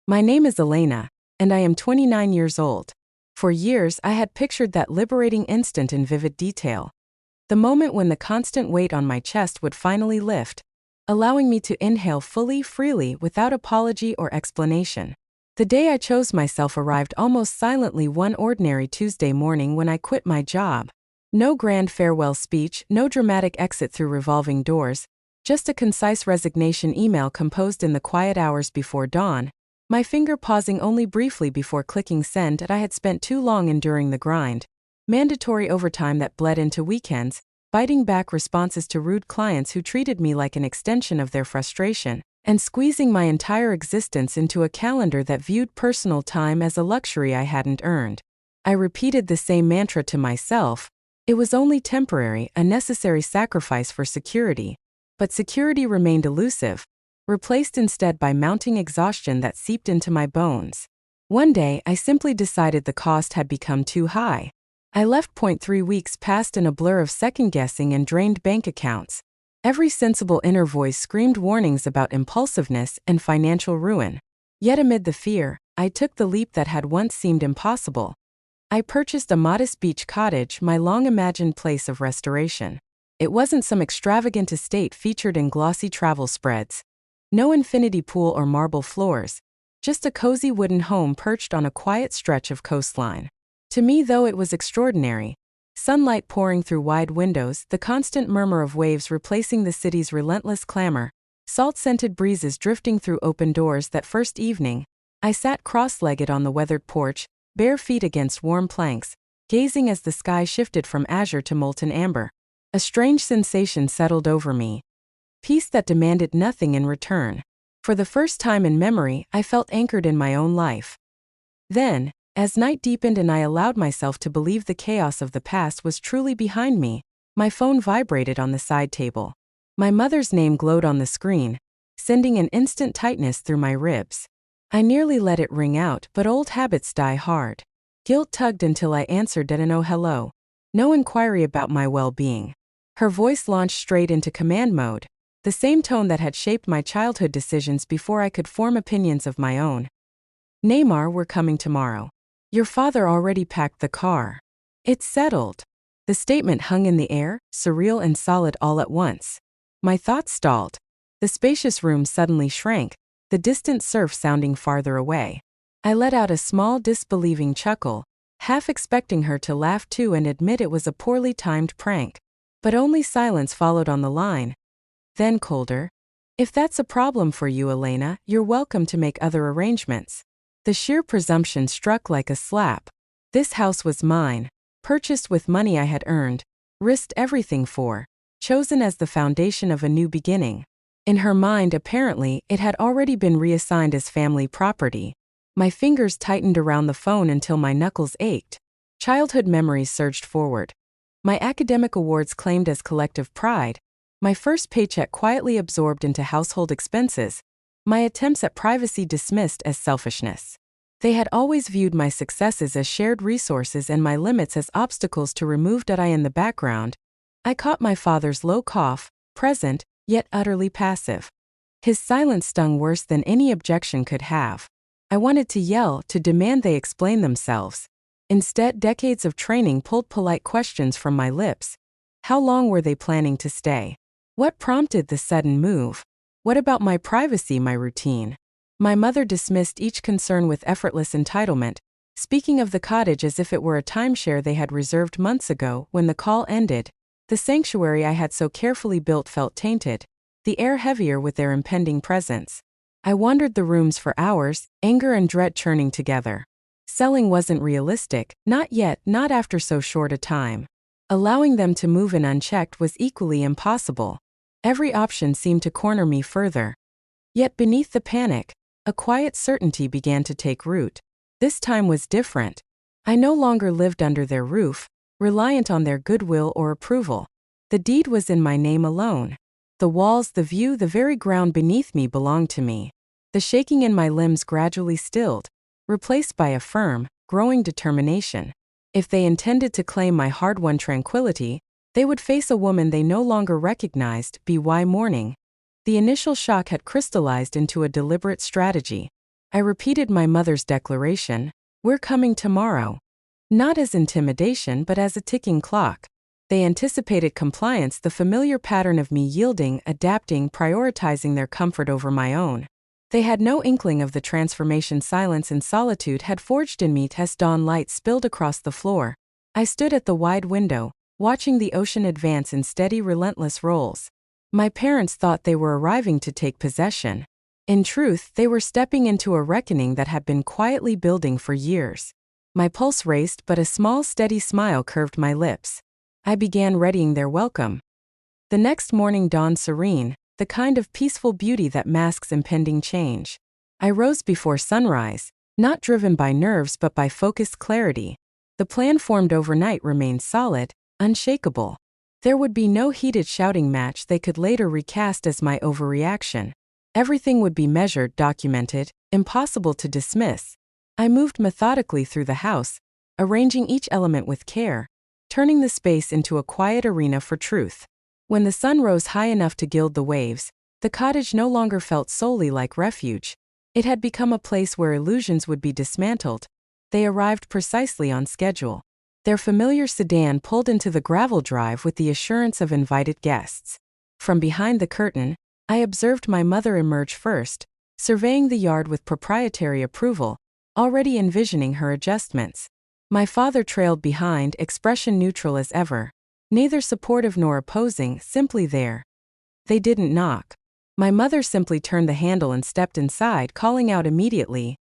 My name is Elena, and I am 29 years old. For years, I had pictured that liberating instant in vivid detail. The moment when the constant weight on my chest would finally lift, allowing me to inhale fully, freely, without apology or explanation. The day I chose myself arrived almost silently one ordinary Tuesday morning when I quit my job. No grand farewell speech, no dramatic exit through revolving doors, just a concise resignation email composed in the quiet hours before dawn, my finger pausing only briefly before clicking send. That I had spent too long enduring the grind. Mandatory overtime that bled into weekends, biting back responses to rude clients who treated me like an extension of their frustration, and squeezing my entire existence into a calendar that viewed personal time as a luxury I hadn't earned. I repeated the same mantra to myself. It was only temporary, a necessary sacrifice for security. But security remained elusive, replaced instead by mounting exhaustion that seeped into my bones. One day, I simply decided the cost had become too high. I left. 3 weeks passed in a blur of second-guessing and drained bank accounts. Every sensible inner voice screamed warnings about impulsiveness and financial ruin. Yet amid the fear, I took the leap that had once seemed impossible. I purchased a modest beach cottage, my long-imagined place of restoration. It wasn't some extravagant estate featured in glossy travel spreads. No infinity pool or marble floors, just a cozy wooden home perched on a quiet stretch of coastline. To me, though, it was extraordinary. Sunlight pouring through wide windows, the constant murmur of waves replacing the city's relentless clamor, salt-scented breezes drifting through open doors. That first evening, I sat cross-legged on the weathered porch, bare feet against warm planks, gazing as the sky shifted from azure to molten amber. A strange sensation settled over me. Peace that demanded nothing in return. For the first time in memory, I felt anchored in my own life. Then, as night deepened and I allowed myself to believe the chaos of the past was truly behind me, my phone vibrated on the side table. My mother's name glowed on the screen, sending an instant tightness through my ribs. I nearly let it ring out, but old habits die hard. Guilt tugged until I answered that no hello. No inquiry about my well-being. Her voice launched straight into command mode, the same tone that had shaped my childhood decisions before I could form opinions of my own. Neymar, we're coming tomorrow. Your father already packed the car. It's settled. The statement hung in the air, surreal and solid all at once. My thoughts stalled. The spacious room suddenly shrank, the distant surf sounding farther away. I let out a small, disbelieving chuckle, half expecting her to laugh too and admit it was a poorly timed prank. But only silence followed on the line. Then colder. If that's a problem for you, Elena, you're welcome to make other arrangements. The sheer presumption struck like a slap. This house was mine, purchased with money I had earned, risked everything for, chosen as the foundation of a new beginning. In her mind, apparently, it had already been reassigned as family property. My fingers tightened around the phone until my knuckles ached. Childhood memories surged forward. My academic awards claimed as collective pride, my first paycheck quietly absorbed into household expenses, my attempts at privacy dismissed as selfishness. They had always viewed my successes as shared resources and my limits as obstacles to remove. I in the background, I caught my father's low cough, present, yet utterly passive. His silence stung worse than any objection could have. I wanted to yell, to demand they explain themselves. Instead, decades of training pulled polite questions from my lips. How long were they planning to stay? What prompted the sudden move? What about my privacy, my routine? My mother dismissed each concern with effortless entitlement, speaking of the cottage as if it were a timeshare they had reserved months ago. When the call ended, the sanctuary I had so carefully built felt tainted, the air heavier with their impending presence. I wandered the rooms for hours, anger and dread churning together. Selling wasn't realistic, not yet, not after so short a time. Allowing them to move in unchecked was equally impossible. Every option seemed to corner me further. Yet beneath the panic, a quiet certainty began to take root. This time was different. I no longer lived under their roof, reliant on their goodwill or approval. The deed was in my name alone. The walls, the view, the very ground beneath me belonged to me. The shaking in my limbs gradually stilled, replaced by a firm, growing determination. If they intended to claim my hard-won tranquility, they would face a woman they no longer recognized. Mourning. The initial shock had crystallized into a deliberate strategy. I repeated my mother's declaration, "We're coming tomorrow." Not as intimidation but as a ticking clock. They anticipated compliance, the familiar pattern of me yielding, adapting, prioritizing their comfort over my own. They had no inkling of the transformation silence and solitude had forged in me as dawn light spilled across the floor. I stood at the wide window, watching the ocean advance in steady, relentless rolls. My parents thought they were arriving to take possession. In truth, they were stepping into a reckoning that had been quietly building for years. My pulse raced, but a small, steady smile curved my lips. I began readying their welcome. The next morning dawned serene, the kind of peaceful beauty that masks impending change. I rose before sunrise, not driven by nerves but by focused clarity. The plan formed overnight remained solid, unshakable. There would be no heated shouting match they could later recast as my overreaction. Everything would be measured, documented, impossible to dismiss. I moved methodically through the house, arranging each element with care, turning the space into a quiet arena for truth. When the sun rose high enough to gild the waves, the cottage no longer felt solely like refuge. It had become a place where illusions would be dismantled. They arrived precisely on schedule. Their familiar sedan pulled into the gravel drive with the assurance of invited guests. From behind the curtain, I observed my mother emerge first, surveying the yard with proprietary approval, already envisioning her adjustments. My father trailed behind, expression neutral as ever. Neither supportive nor opposing, simply there. They didn't knock. My mother simply turned the handle and stepped inside, calling out immediately,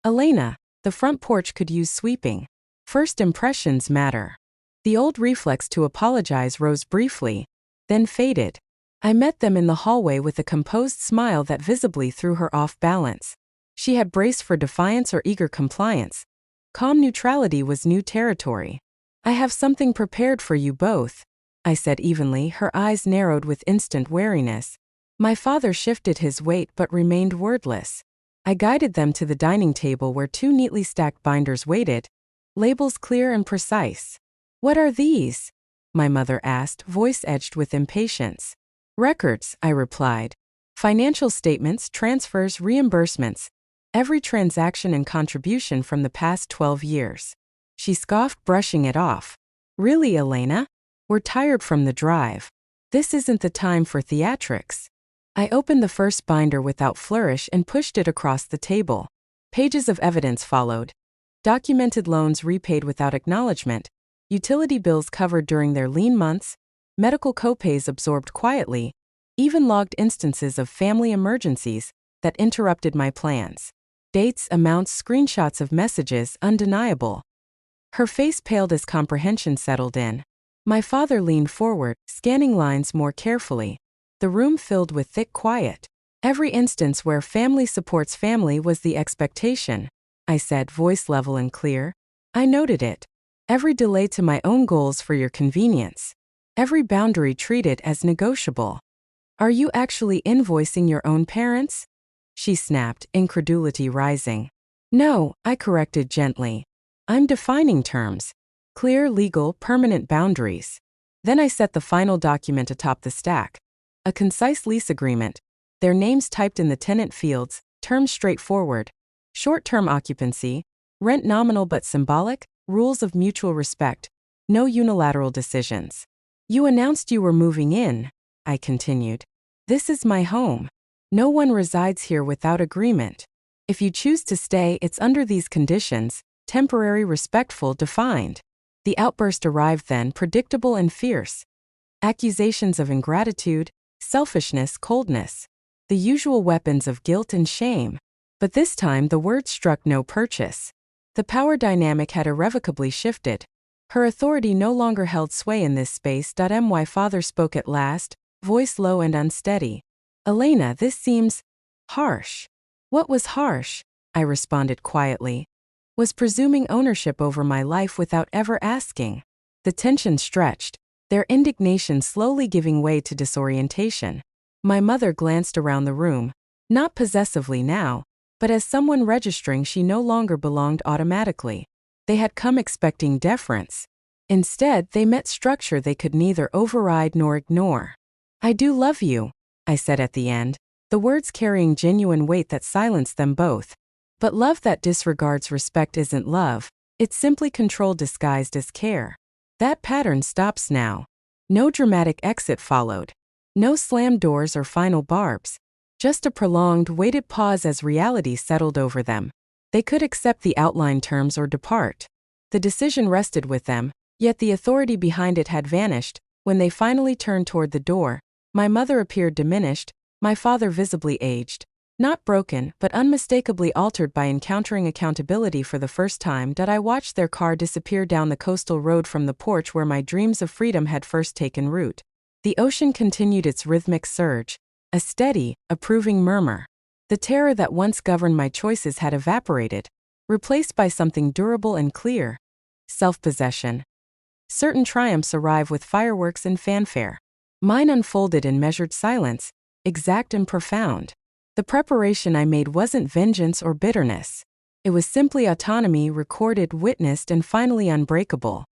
"Elena, the front porch could use sweeping. First impressions matter." The old reflex to apologize rose briefly, then faded. I met them in the hallway with a composed smile that visibly threw her off balance. She had braced for defiance or eager compliance. Calm neutrality was new territory. "I have something prepared for you both," I said evenly, her eyes narrowed with instant wariness. My father shifted his weight but remained wordless. I guided them to the dining table where two neatly stacked binders waited, labels clear and precise. "What are these?" my mother asked, voice edged with impatience. "Records," I replied. "Financial statements, transfers, reimbursements. Every transaction and contribution from the past 12 years. She scoffed, brushing it off. "Really, Elena? We're tired from the drive. This isn't the time for theatrics." I opened the first binder without flourish and pushed it across the table. Pages of evidence followed. Documented loans repaid without acknowledgement, utility bills covered during their lean months, medical copays absorbed quietly, even logged instances of family emergencies that interrupted my plans. Dates, amounts, screenshots of messages, undeniable. Her face paled as comprehension settled in. My father leaned forward, scanning lines more carefully. The room filled with thick quiet. "Every instance where family supports family was the expectation," I said, voice level and clear. "I noted it. Every delay to my own goals for your convenience. Every boundary treated as negotiable." "Are you actually invoicing your own parents?" she snapped, incredulity rising. "No," I corrected gently. "I'm defining terms. Clear, legal, permanent boundaries." Then I set the final document atop the stack. A concise lease agreement. Their names typed in the tenant fields, terms straightforward. Short-term occupancy, rent nominal but symbolic, rules of mutual respect, no unilateral decisions. "You announced you were moving in," I continued. "This is my home. No one resides here without agreement. If you choose to stay, it's under these conditions, temporary, respectful, defined." The outburst arrived then, predictable and fierce. Accusations of ingratitude, selfishness, coldness. The usual weapons of guilt and shame. But this time the words struck no purchase. The power dynamic had irrevocably shifted. Her authority no longer held sway in this space. My father spoke at last, voice low and unsteady. "Elena, this seems harsh." "What was harsh?" I responded quietly. "Was presuming ownership over my life without ever asking." The tension stretched, their indignation slowly giving way to disorientation. My mother glanced around the room, not possessively now, but as someone registering she no longer belonged automatically. They had come expecting deference. Instead, they met structure they could neither override nor ignore. "I do love you," I said at the end, the words carrying genuine weight that silenced them both. But love that disregards respect isn't love, it's simply control disguised as care. That pattern stops now. No dramatic exit followed. No slammed doors or final barbs. Just a prolonged, weighted pause as reality settled over them. They could accept the outlined terms or depart. The decision rested with them, yet the authority behind it had vanished. When they finally turned toward the door, my mother appeared diminished, my father visibly aged. Not broken, but unmistakably altered by encountering accountability for the first time. I watched their car disappear down the coastal road from the porch where my dreams of freedom had first taken root. The ocean continued its rhythmic surge, a steady, approving murmur. The terror that once governed my choices had evaporated, replaced by something durable and clear: self-possession. Certain triumphs arrive with fireworks and fanfare. Mine unfolded in measured silence, exact and profound. The preparation I made wasn't vengeance or bitterness. It was simply autonomy, recorded, witnessed, and finally unbreakable.